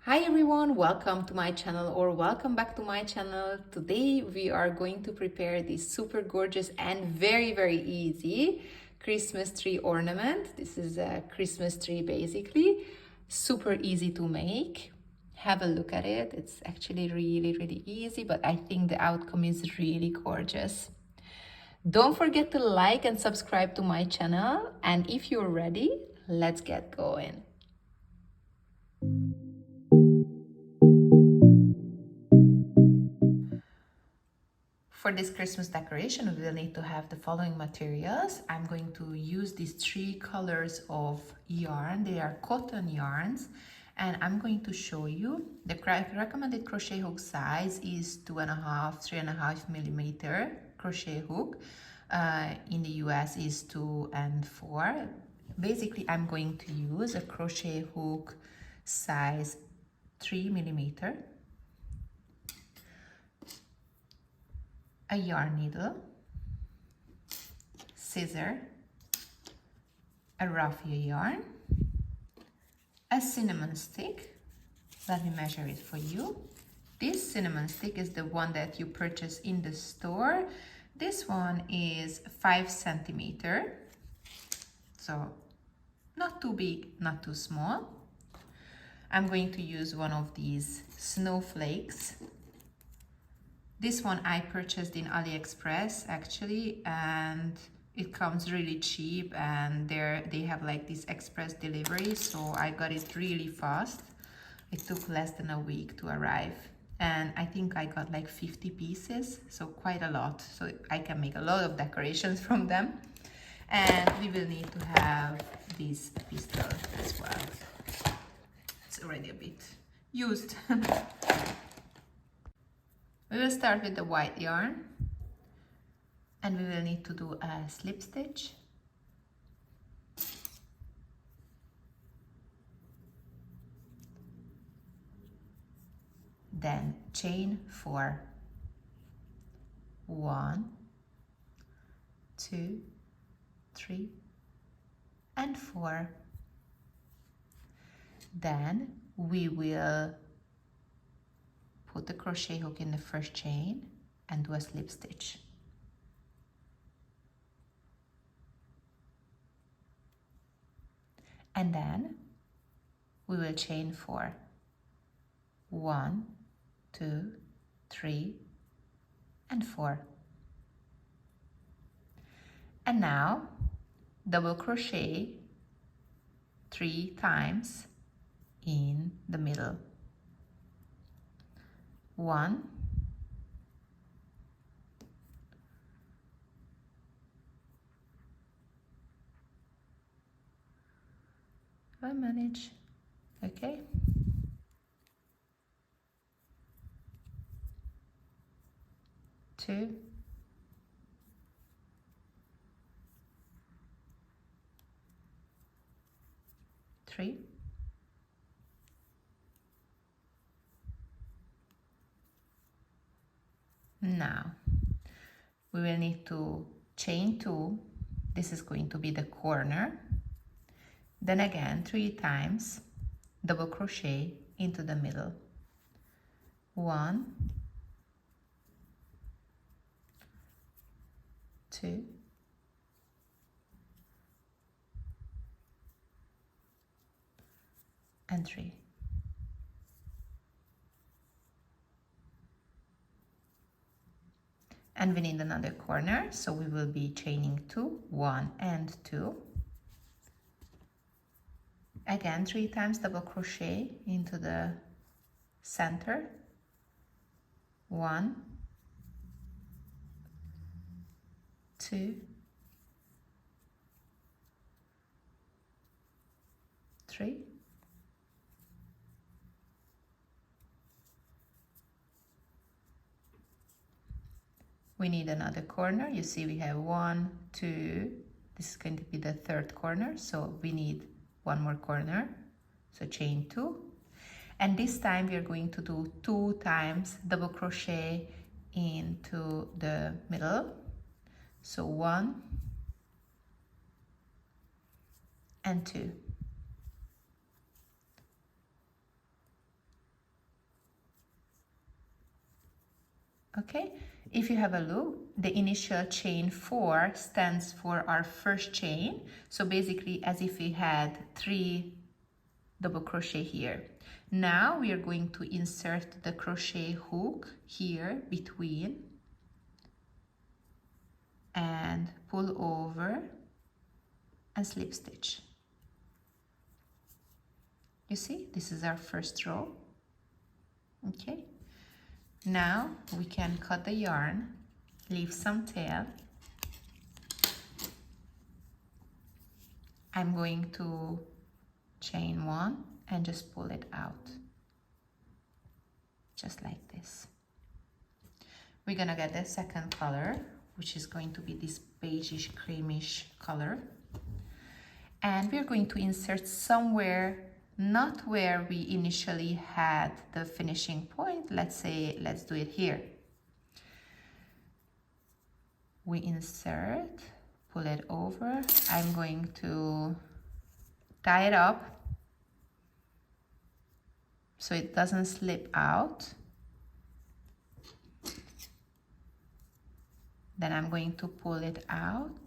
Hi everyone, welcome to my channel or welcome back to my channel. Today we are going to prepare this super gorgeous and very easy Christmas tree ornament. This is a Christmas tree basically, super easy to make. Have a look at it. It's actually really easy, but I think the outcome is really gorgeous. Don't forget to like and subscribe to my channel, and if you're ready, let's get going. For this Christmas decoration, we will need to have the following materials. I'm going to use these 3 colors of yarn. They are cotton yarns, and I'm going to show you the recommended crochet hook size is 2.5–3.5 millimeter crochet hook. In the US is 2 and 4. Basically, I'm going to use a crochet hook size 3 millimeter. A yarn needle, scissor, a raffia yarn, a cinnamon stick. Let me measure it for you. This cinnamon stick is the one that you purchase in the store. This one is 5 centimeter, so not too big, not too small. I'm going to use one of these snowflakes. This one I purchased in AliExpress actually, and it comes really cheap, and they have like this express delivery, so I got it really fast. It took less than a week to arrive, and I think I got like 50 pieces, so quite a lot. So I can make a lot of decorations from them. And we will need to have this pistol as well. It's already a bit used. We will start with the white yarn, and we will need to do a slip stitch, then chain 4, 1, 2, 3, and 4. Then we will put the crochet hook in the first chain and do a slip stitch. And then we will chain 4, 1, 2, 3, and 4. And now double crochet 3 times in the middle. 1, 2, 3, now we will need to chain 2. This is going to be the corner. Then again 3 times double crochet into the middle. 1, 2, 3. And we need another corner, so we will be chaining 2, 1 and 2. Again 3 times double crochet into the center. 1, 2, 3. We need another corner. You see we have 1, 2. This is going to be the 3rd corner, so we need 1 more corner. So chain 2. And this time we are going to do 2 times double crochet into the middle. So 1 and 2. Okay, if you have a look, the initial chain 4 stands for our first chain. So basically as if we had 3 double crochet here. Now we are going to insert the crochet hook here between and pull over and slip stitch. You see, this is our first row. Okay, now we can cut the yarn, leave some tail. I'm going to chain 1 and just pull it out, just like this. We're gonna get the second color, which is going to be this beigeish creamish color, and we're going to insert somewhere not where we initially had the finishing point. Let's do it here. We insert, pull it over. I'm going to tie it up so it doesn't slip out. Then I'm going to pull it out,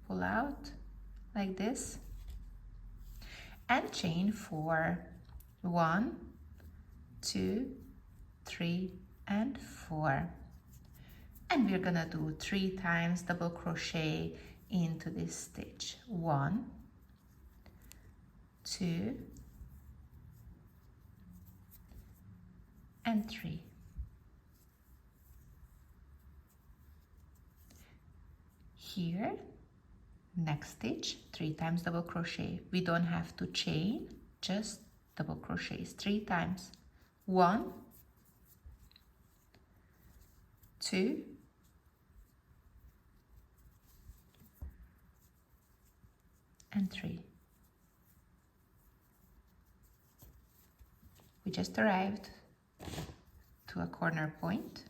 pull out like this, and chain 4. 1, 2, 3, and 4. And we're gonna do 3 times double crochet into this stitch. 1, 2, and 3. Here, next stitch, 3 times double crochet. We don't have to chain, just double crochets 3 times. 1, 2, and 3. We just arrived to a corner point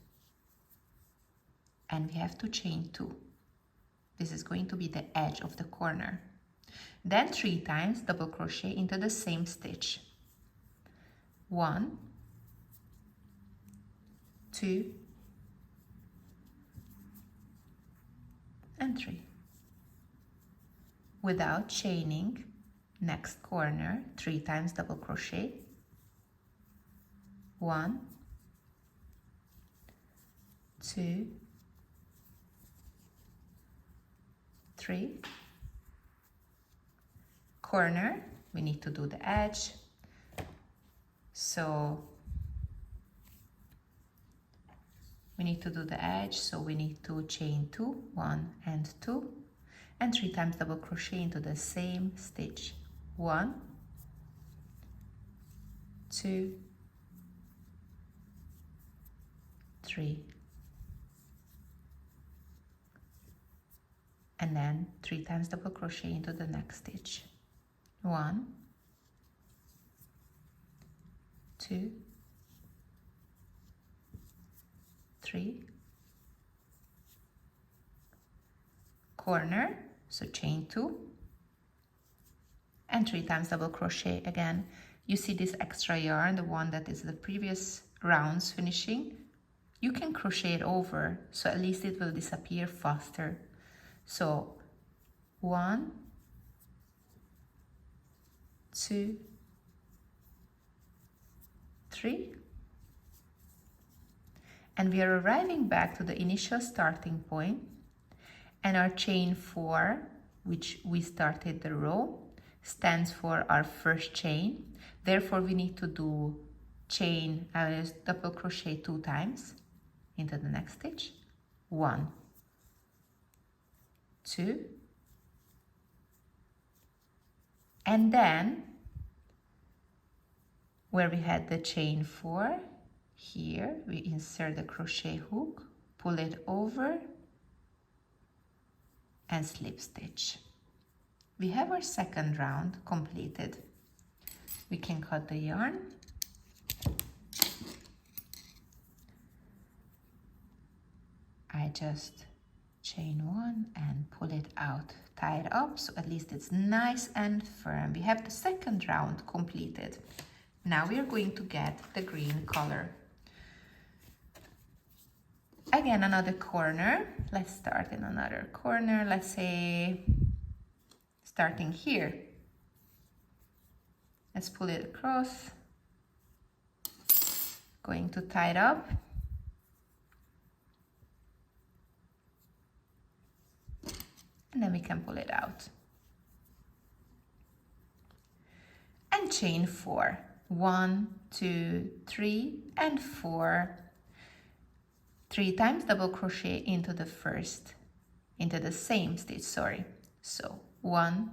and we have to chain 2. This is going to be the edge of the corner. Then 3 times double crochet into the same stitch. 1, 2, and 3. Without chaining, next corner, 3 times double crochet. 1, 2, 3. Corner, we need to do the edge. So we need to do the edge, so we need to chain 2, 1 and 2, and 3 times double crochet into the same stitch. 1, 2, 3, and then 3 times double crochet into the next stitch. 1, 2, 3, corner, so chain 2, and 3 times double crochet again. You see this extra yarn, the one that is the previous round's finishing, you can crochet it over, so at least it will disappear faster. So 1, 2, 3, and we are arriving back to the initial starting point, and our chain 4, which we started the row, stands for our first chain. Therefore we need to do chain double crochet 2 times into the next stitch. 1, 2, and then where we had the chain 4, here we insert the crochet hook, pull it over and slip stitch. We have our second round completed. We can cut the yarn. I just chain 1 and pull it out, tie it up so at least it's nice and firm. We have the second round completed. Now we are going to get the green color. again, another corner. Let's start in another corner. Let's say starting here. Let's pull it across. Going to tie it up. And then we can pull it out. And chain 4. 1, 2, 3, and 4. 3 times double crochet into the same stitch, sorry. So 1,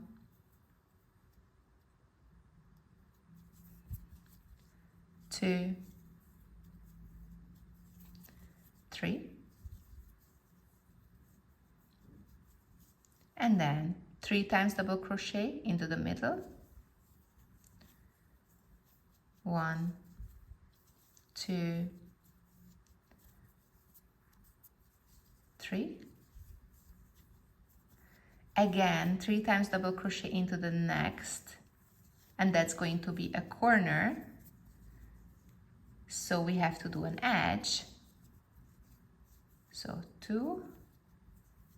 2, 3, and then 3 times double crochet into the middle. 1, 2, 3. Again, 3 times double crochet into the next, and that's going to be a corner. So we have to do an edge. So 2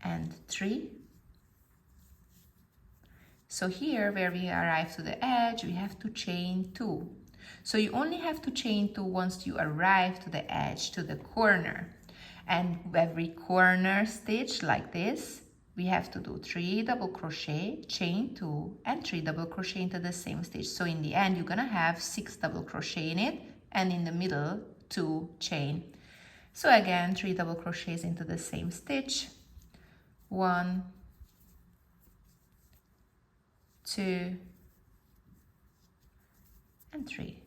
and 3. So here where we arrive to the edge, we have to chain 2. So you only have to chain 2 once you arrive to the edge, to the corner. And every corner stitch like this, we have to do 3 double crochet, chain 2, and 3 double crochet into the same stitch. So in the end, you're gonna have 6 double crochet in it, and in the middle, 2 chain. So again, 3 double crochets into the same stitch. 1, 2, and 3.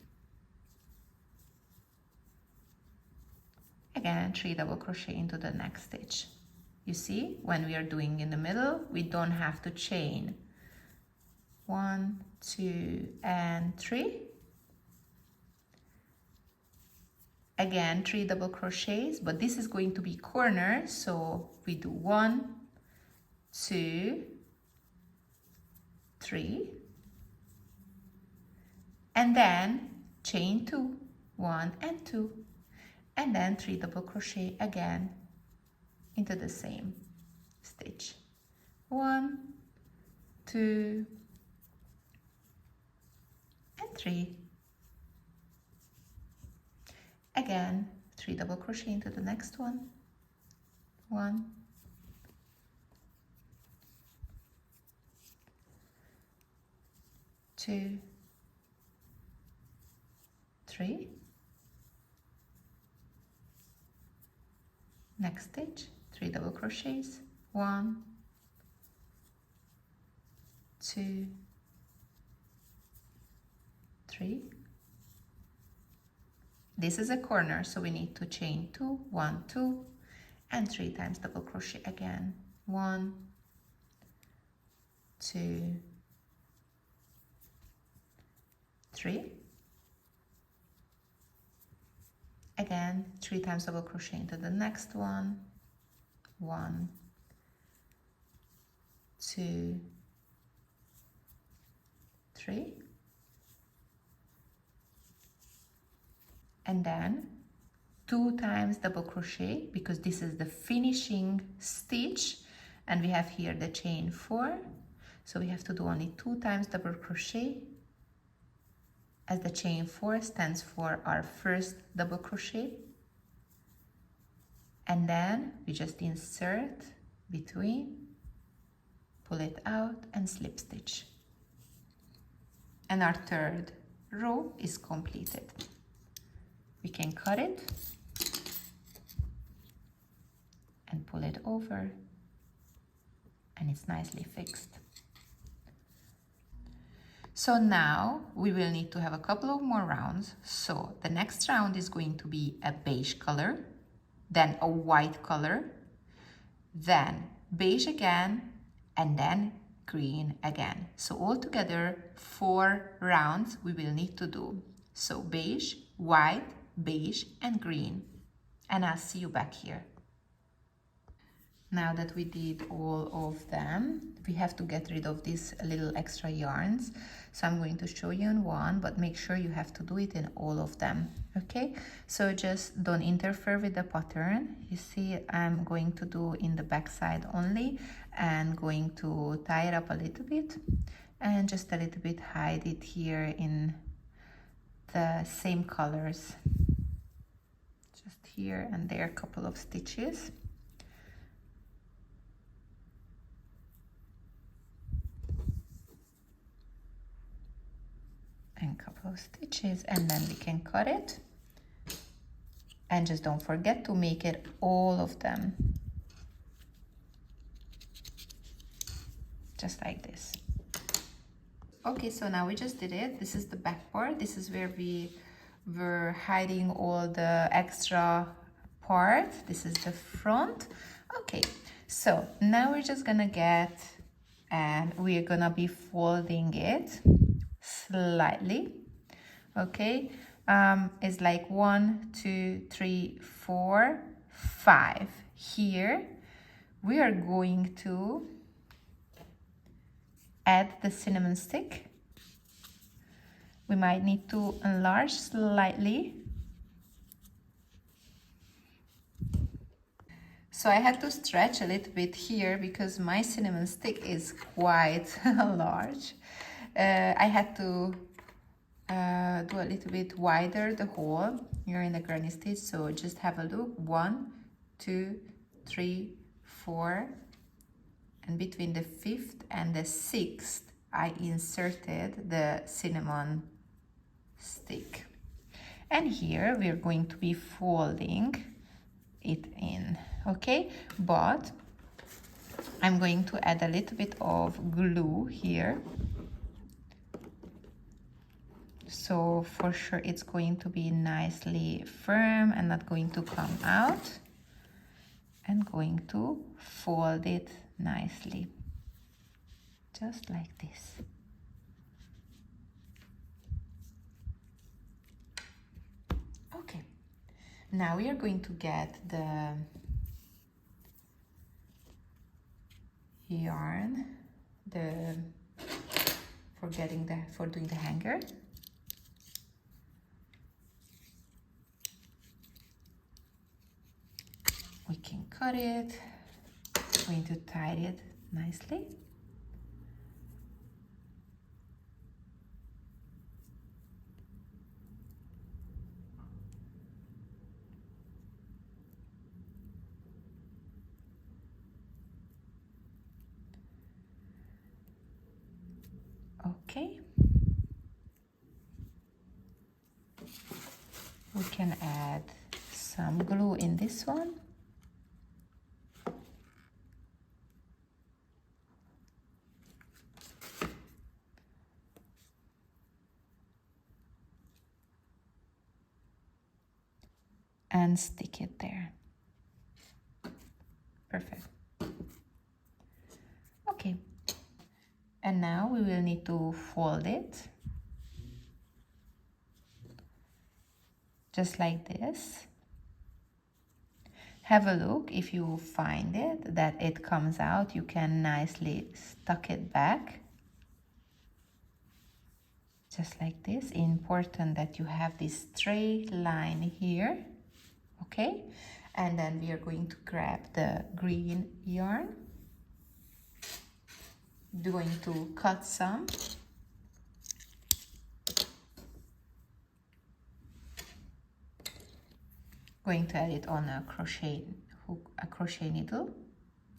Again, 3 double crochet into the next stitch. You see, when we are doing in the middle, we don't have to chain. 1, 2, and 3. Again, 3 double crochets, but this is going to be corner, so we do 1, 2, 3, and then chain 2, 1 and 2, and then 3 double crochet again into the same stitch. 1, 2, and 3. Again, 3 double crochet into the next one. 1, 2, 3. Next stitch, 3 double crochets. 1, 2, 3. This is a corner, so we need to chain 2, 1, 2, and 3 times double crochet again. 1, 2, 3. Again, 3 times double crochet into the next one. 1, 2, 3. And then 2 times double crochet, because this is the finishing stitch, and we have here the chain 4, so we have to do only 2 times double crochet, as the chain 4 stands for our first double crochet, and then we just insert between, pull it out, and slip stitch, and our third row is completed. We can cut it and pull it over, and it's nicely fixed. So now we will need to have a couple of more rounds. So the next round is going to be a beige color, then a white color, then beige again, and then green again. So altogether 4 rounds we will need to do. So beige, white, beige, and green. And I'll see you back here. Now that we did all of them, we have to get rid of these little extra yarns. So I'm going to show you in one, but make sure you have to do it in all of them, okay? So just don't interfere with the pattern. You see, I'm going to do in the back side only and going to tie it up a little bit and just a little bit hide it here in the same colors. Just here and there, a couple of stitches. And a couple of stitches, and then we can cut it. And just don't forget to make it all of them. Just like this. Okay, so now we just did it. This is the back part. This is where we were hiding all the extra part. This is the front. Okay, so now we're just gonna get, and we're gonna be folding it slightly. Okay, it's like 1, 2, 3, 4, 5. Here we are going to add the cinnamon stick. We might need to enlarge slightly. So I had to stretch a little bit here because my cinnamon stick is quite large. I had to do a little bit wider the hole here in the granny stitch. So just have a look. 1, 2, 3, 4. And between the 5th and the 6th, I inserted the cinnamon stick. And here we're going to be folding it in, okay? But I'm going to add a little bit of glue here. So for sure it's going to be nicely firm and not going to come out. And going to fold it nicely, just like this. Okay, now we are going to get the yarn, for doing the hanger. We can cut it. Going to tie it nicely. Okay. We can add some glue in this one. And stick it there. Perfect. Okay. And now we will need to fold it. Just like this. Have a look. If you find it, that it comes out, you can nicely tuck it back. Just like this. Important that you have this straight line here. Okay, and then we are going to grab the green yarn. Going to cut some. Going to add it on a crochet hook, a crochet needle.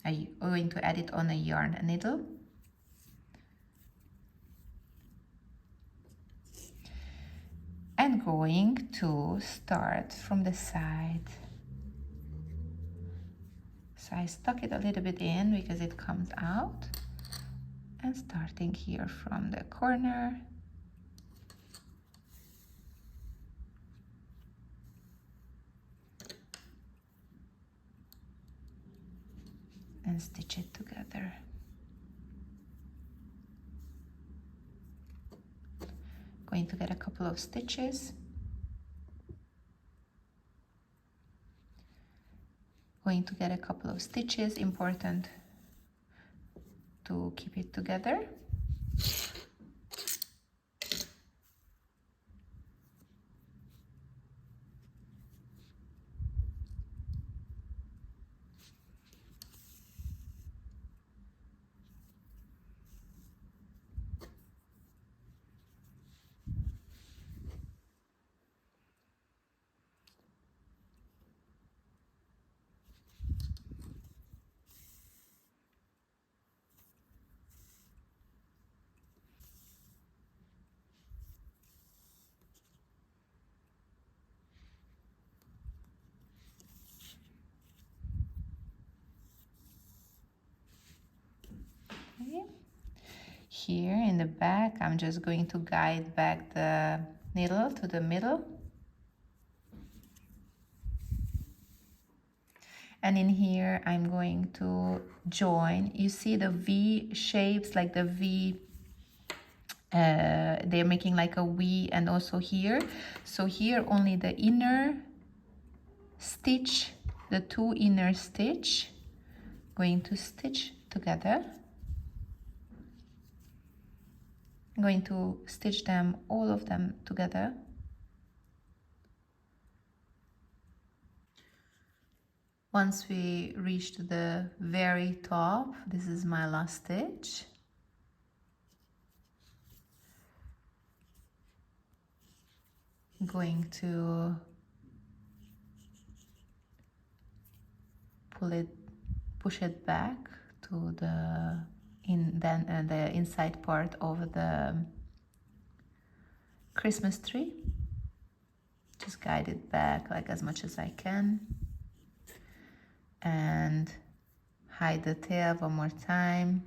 I'm going to add it on a yarn needle. And going to start from the side. So I stuck it a little bit in because it comes out. And starting here from the corner. And stitch it together. Going to get a couple of stitches. Going to get a couple of stitches, important to keep it together. Okay. Here in the back, I'm just going to guide back the needle to the middle. And in here, I'm going to join. You see the V shapes, like the V, they're making like a V, and also here. So here only the inner stitch, the two inner stitch, going to stitch together. I'm going to stitch them, all of them together. Once we reach to the very top, this is my last stitch. I'm going to push it back to the the inside part of the Christmas tree. Just guide it back like as much as I can, and hide the tail one more time.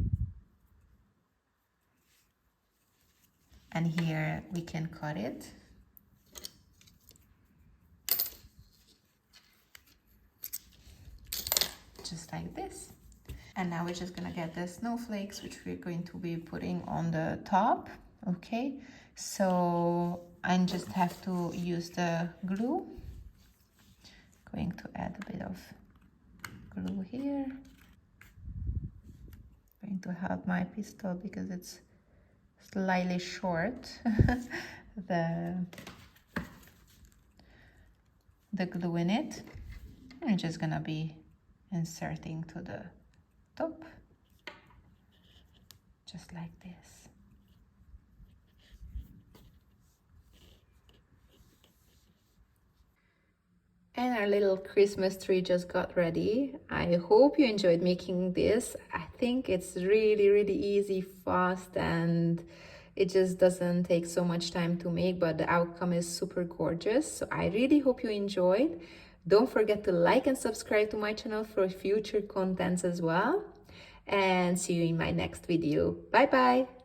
And here we can cut it. Just like this. And now we're just gonna get the snowflakes, which we're going to be putting on the top. Okay, so I just have to use the glue. Going to add a bit of glue here. Going to help my pistol because it's slightly short. the glue in it. I'm just gonna be inserting to the top, just like this. And our little Christmas tree just got ready. I hope you enjoyed making this. I think it's really easy, fast, and it just doesn't take so much time to make, but the outcome is super gorgeous. So I really hope you enjoyed. Don't forget to like and subscribe to my channel for future contents as well. And see you in my next video. Bye bye.